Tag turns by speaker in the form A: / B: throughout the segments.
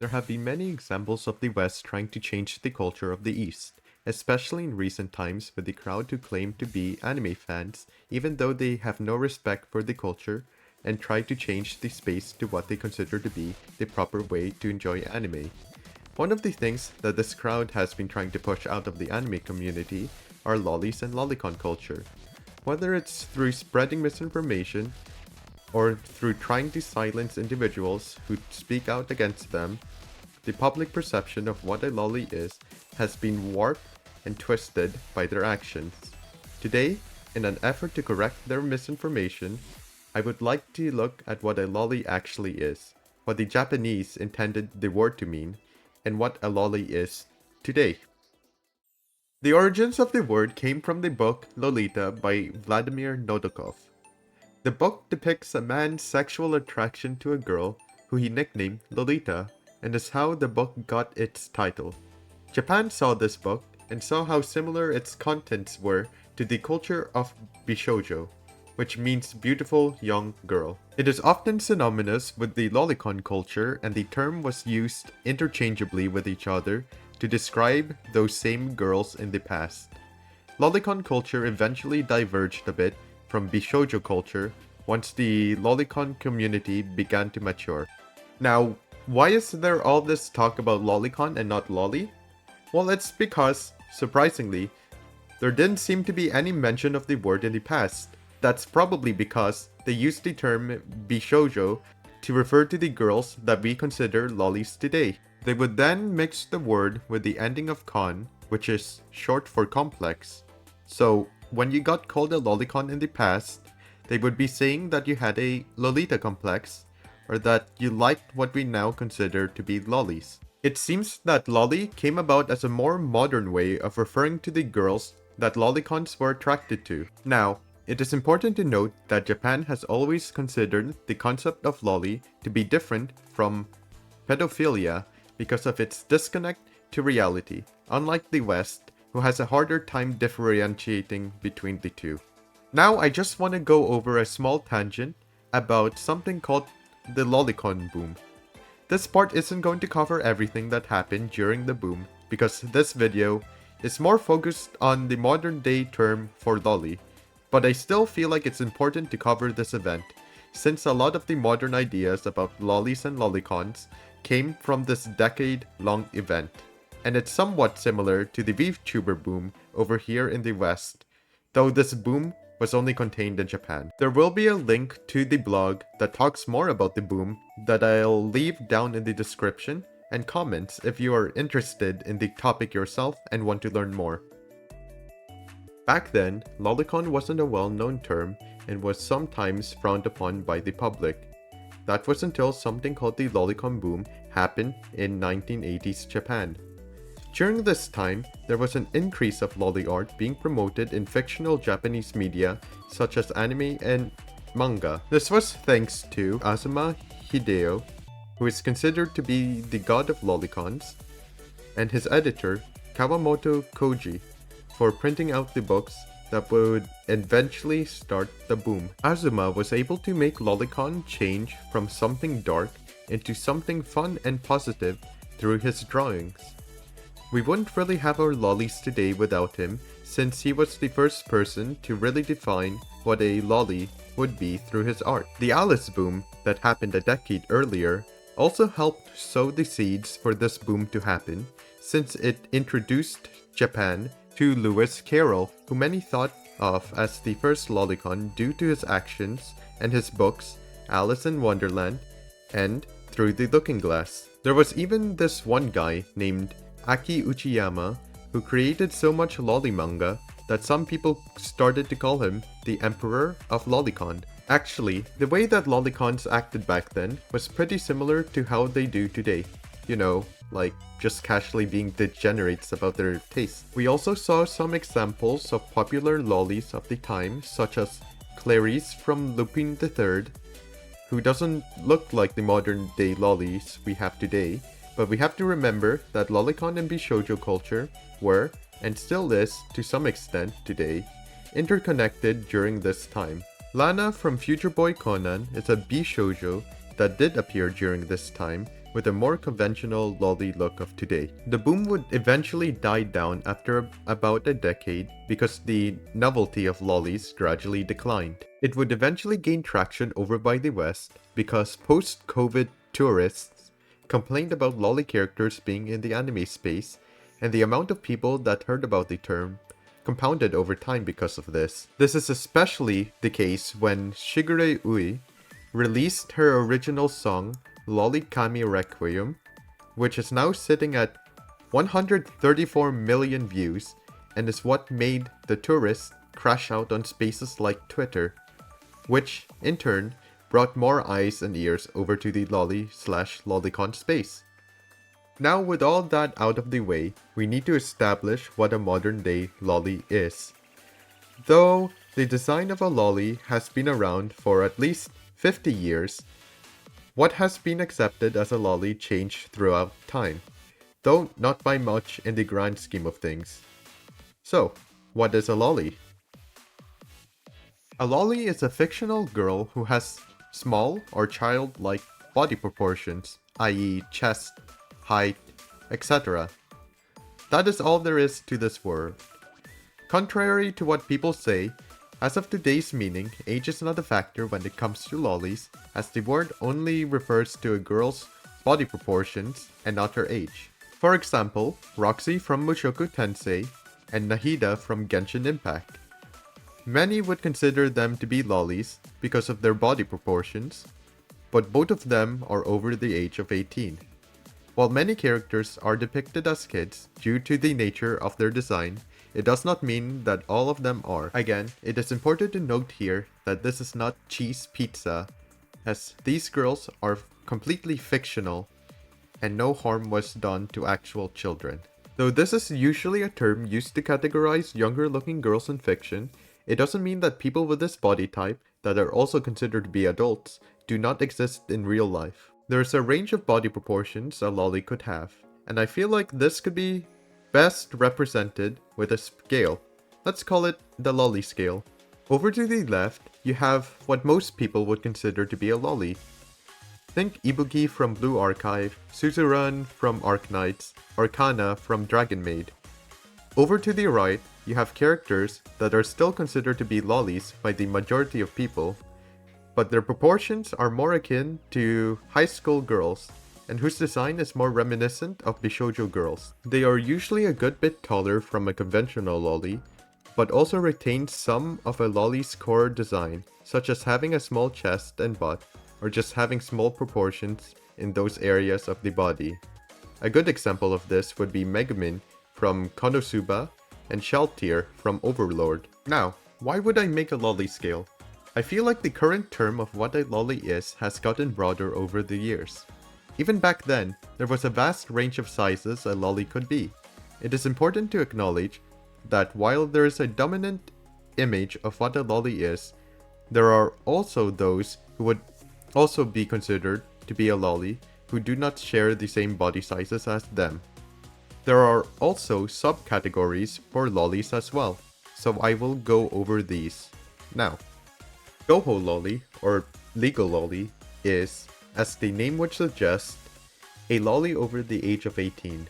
A: There have been many examples of the West trying to change the culture of the East, especially in recent times with the crowd who claim to be anime fans, even though they have no respect for the culture and try to change the space to what they consider to be the proper way to enjoy anime. One of the things that this crowd has been trying to push out of the anime community are lollies and lolicon culture. Whether it's through spreading misinformation or through trying to silence individuals who speak out against them, the public perception of what a lolly is has been warped and twisted by their actions. Today, in an effort to correct their misinformation, I would like to look at what a lolly actually is, what the Japanese intended the word to mean, and what a lolly is today. The origins of the word came from the book Lolita by Vladimir Nabokov. The book depicts a man's sexual attraction to a girl who he nicknamed Lolita, and is how the book got its title. Japan saw this book and saw how similar its contents were to the culture of Bishoujo, which means beautiful young girl. It is often synonymous with the lolicon culture, and the term was used interchangeably with each other to describe those same girls in the past. Lolicon culture eventually diverged a bit from Bishoujo culture once the lolicon community began to mature. Now, why is there all this talk about lolicon and not lolly? Well, it's because, surprisingly, there didn't seem to be any mention of the word in the past. That's probably because they used the term bishoujo to refer to the girls that we consider lollies today. They would then mix the word with the ending of con, which is short for complex. So, when you got called a lolicon in the past, they would be saying that you had a Lolita complex, or that you liked what we now consider to be lollies. It seems that lolly came about as a more modern way of referring to the girls that lolicons were attracted to. Now, it is important to note that Japan has always considered the concept of lolly to be different from pedophilia because of its disconnect to reality, unlike the West, who has a harder time differentiating between the two. Now I just want to go over a small tangent about something called the lolicon boom. This part isn't going to cover everything that happened during the boom, because this video is more focused on the modern day term for lolly, but I still feel like it's important to cover this event, since a lot of the modern ideas about lollies and lolicons came from this decade-long event, and it's somewhat similar to the VTuber boom over here in the West, though this boom was only contained in Japan. There will be a link to the blog that talks more about the boom that I'll leave down in the description and comments if you are interested in the topic yourself and want to learn more. Back then, lolicon wasn't a well-known term and was sometimes frowned upon by the public. That was until something called the lolicon boom happened in 1980s Japan. During this time, there was an increase of lolly art being promoted in fictional Japanese media such as anime and manga. This was thanks to Azuma Hideo, who is considered to be the god of lolicons, and his editor, Kawamoto Koji, for printing out the books that would eventually start the boom. Azuma was able to make lolicon change from something dark into something fun and positive through his drawings. We wouldn't really have our lollies today without him, since he was the first person to really define what a lolly would be through his art. The Alice boom that happened a decade earlier also helped sow the seeds for this boom to happen, since it introduced Japan to Lewis Carroll, who many thought of as the first lolicon due to his actions and his books Alice in Wonderland and Through the Looking Glass. There was even this one guy named Aki Uchiyama who created so much lolly manga that some people started to call him the Emperor of Lolicon. Actually, the way that lolicons acted back then was pretty similar to how they do today. You know, like just casually being degenerates about their taste. We also saw some examples of popular lollies of the time, such as Clarice from Lupin III, who doesn't look like the modern day lollies we have today, but we have to remember that lolicon and bishoujo culture were, and still is to some extent today, interconnected during this time. Lana from Future Boy Conan is a bishoujo that did appear during this time, with a more conventional loli look of today. The boom would eventually die down after about a decade because the novelty of lolis gradually declined. It would eventually gain traction over by the West because post-COVID tourists complained about loli characters being in the anime space, and the amount of people that heard about the term compounded over time because of this. This is especially the case when Shigure Ui released her original song Lolicon Requiem, which is now sitting at 134 million views and is what made the tourists crash out on spaces like Twitter, which in turn brought more eyes and ears over to the loli/lolicon space. Now with all that out of the way, we need to establish what a modern day loli is. Though the design of a loli has been around for at least 50 years, what has been accepted as a loli changed throughout time, though not by much in the grand scheme of things. So, what is a loli? A loli is a fictional girl who has small or childlike body proportions, i.e. chest, height, etc. That is all there is to this word. Contrary to what people say, as of today's meaning, age is not a factor when it comes to lolis, as the word only refers to a girl's body proportions and not her age. For example, Roxy from Mushoku Tensei and Nahida from Genshin Impact. Many would consider them to be lolis because of their body proportions, but both of them are over the age of 18. While many characters are depicted as kids due to the nature of their design, it does not mean that all of them are. Again, it is important to note here that this is not cheese pizza, as these girls are completely fictional and no harm was done to actual children. Though this is usually a term used to categorize younger looking girls in fiction, it doesn't mean that people with this body type, that are also considered to be adults, do not exist in real life. There is a range of body proportions a loli could have, and I feel like this could be best represented with a scale. Let's call it the loli scale. Over to the left, you have what most people would consider to be a loli. Think Ibuki from Blue Archive, Suzerain from Arknights, Arcana from Dragon Maid. Over to the right, you have characters that are still considered to be lolis by the majority of people, but their proportions are more akin to high school girls, and whose design is more reminiscent of bishoujo girls. They are usually a good bit taller from a conventional loli, but also retain some of a loli's core design, such as having a small chest and butt, or just having small proportions in those areas of the body. A good example of this would be Megumin from Konosuba and Shaltir from Overlord. Now, why would I make a loli scale? I feel like the current term of what a loli is has gotten broader over the years. Even back then, there was a vast range of sizes a loli could be. It is important to acknowledge that while there is a dominant image of what a loli is, there are also those who would also be considered to be a loli who do not share the same body sizes as them. There are also subcategories for lolis as well, so I will go over these now. Goho loli, or legal loli, is, as the name would suggest, a loli over the age of 18.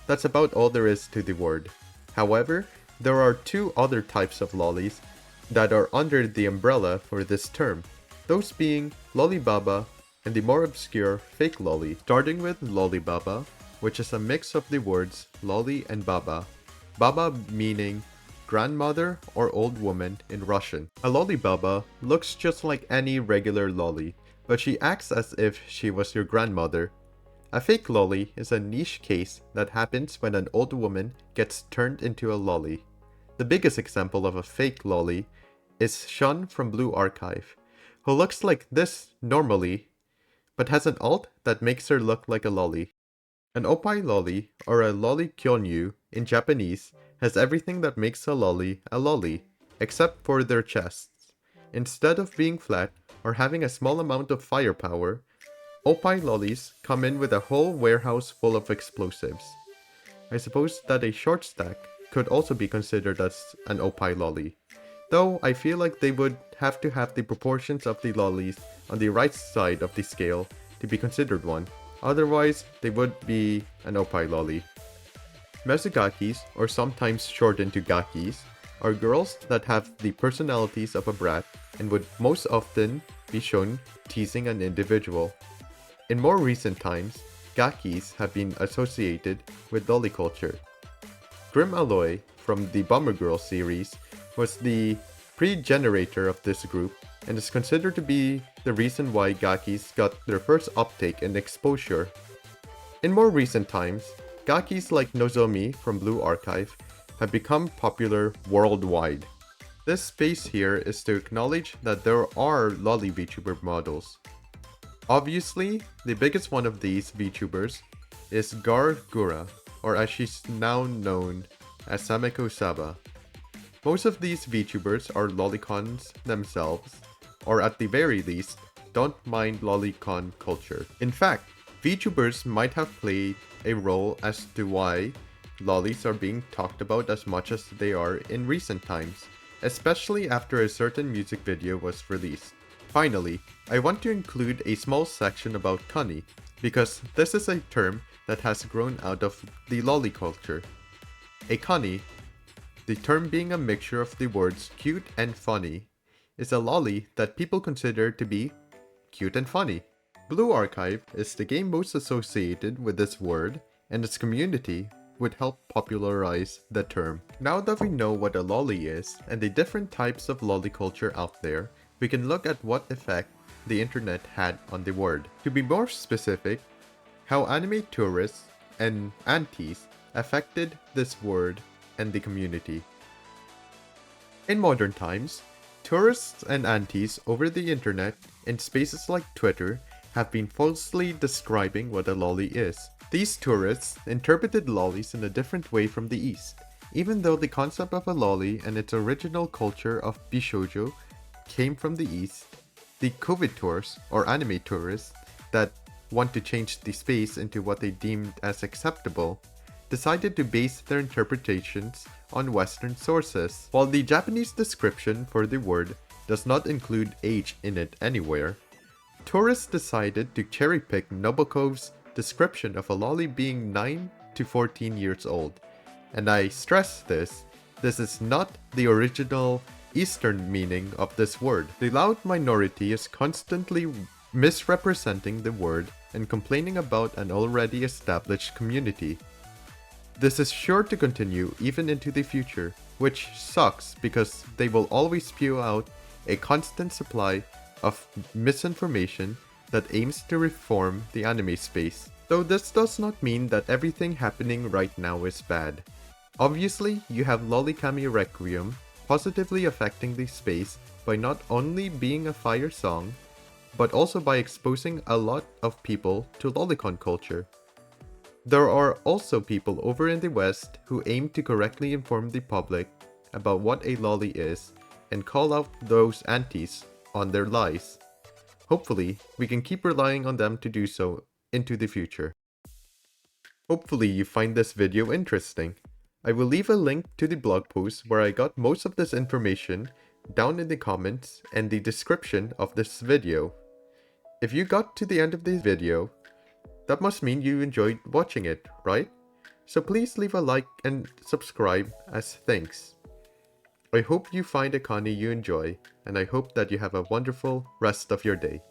A: That's about all there is to the word. However, there are two other types of lolis that are under the umbrella for this term, those being lolibaba and the more obscure fake loli, starting with lolibaba, which is a mix of the words loli and baba, baba meaning grandmother or old woman in Russian. A lolibaba looks just like any regular loli, but she acts as if she was your grandmother. A fake loli is a niche case that happens when an old woman gets turned into a loli. The biggest example of a fake loli is Shun from Blue Archive, who looks like this normally, but has an alt that makes her look like a loli. An opai loli, or a loli kyonyu in Japanese, has everything that makes a loli, except for their chests. Instead of being flat or having a small amount of firepower, opai lolis come in with a whole warehouse full of explosives. I suppose that a short stack could also be considered as an opai loli, though I feel like they would have to have the proportions of the lolis on the right side of the scale to be considered one. Otherwise, they would be an opai loli. Mezugakis, or sometimes shortened to gakis, are girls that have the personalities of a brat and would most often be shown teasing an individual. In more recent times, gakis have been associated with loli culture. Grim Alloy from the Bummer Girl series was the pre-generator of this group and is considered to be the reason why gakis got their first uptake and exposure. In more recent times, gakis like Nozomi from Blue Archive have become popular worldwide. This space here is to acknowledge that there are loli VTuber models. Obviously, the biggest one of these VTubers is Gargura, or as she's now known as Sameko Saba. Most of these VTubers are lolicons themselves, or at the very least, don't mind lolicon culture. In fact, VTubers might have played a role as to why lolis are being talked about as much as they are in recent times, especially after a certain music video was released. Finally, I want to include a small section about kani, because this is a term that has grown out of the loli culture. A kani, the term being a mixture of the words cute and funny, is a loli that people consider to be cute and funny. Blue Archive is the game most associated with this word, and its community would help popularize the term. Now that we know what a loli is and the different types of loli culture out there, we can look at what effect the internet had on the word. To be more specific, how anime tourists and antis affected this word and the community. In modern times, tourists and antis over the internet in spaces like Twitter have been falsely describing what a loli is. These tourists interpreted lolis in a different way from the East, even though the concept of a loli and its original culture of bishoujo came from the East. The COVID tours, or anime tourists, that want to change the space into what they deemed as acceptable, decided to base their interpretations on Western sources. While the Japanese description for the word does not include age in it anywhere, tourists decided to cherry-pick Nobuko's description of a loli being 9 to 14 years old. And I stress this is not the original Eastern meaning of this word. The loud minority is constantly misrepresenting the word and complaining about an already established community. This is sure to continue even into the future, which sucks because they will always spew out a constant supply of misinformation that aims to reform the anime space. Though this does not mean that everything happening right now is bad. Obviously, you have Lolicami Requiem positively affecting the space by not only being a fire song, but also by exposing a lot of people to lolicon culture. There are also people over in the West who aim to correctly inform the public about what a loli is and call out those antis on their lies. Hopefully, we can keep relying on them to do so into the future. Hopefully you find this video interesting. I will leave a link to the blog post where I got most of this information down in the comments and the description of this video. If you got to the end of the video, that must mean you enjoyed watching it, right? So please leave a like and subscribe as thanks. I hope you find a kani you enjoy, and I hope that you have a wonderful rest of your day.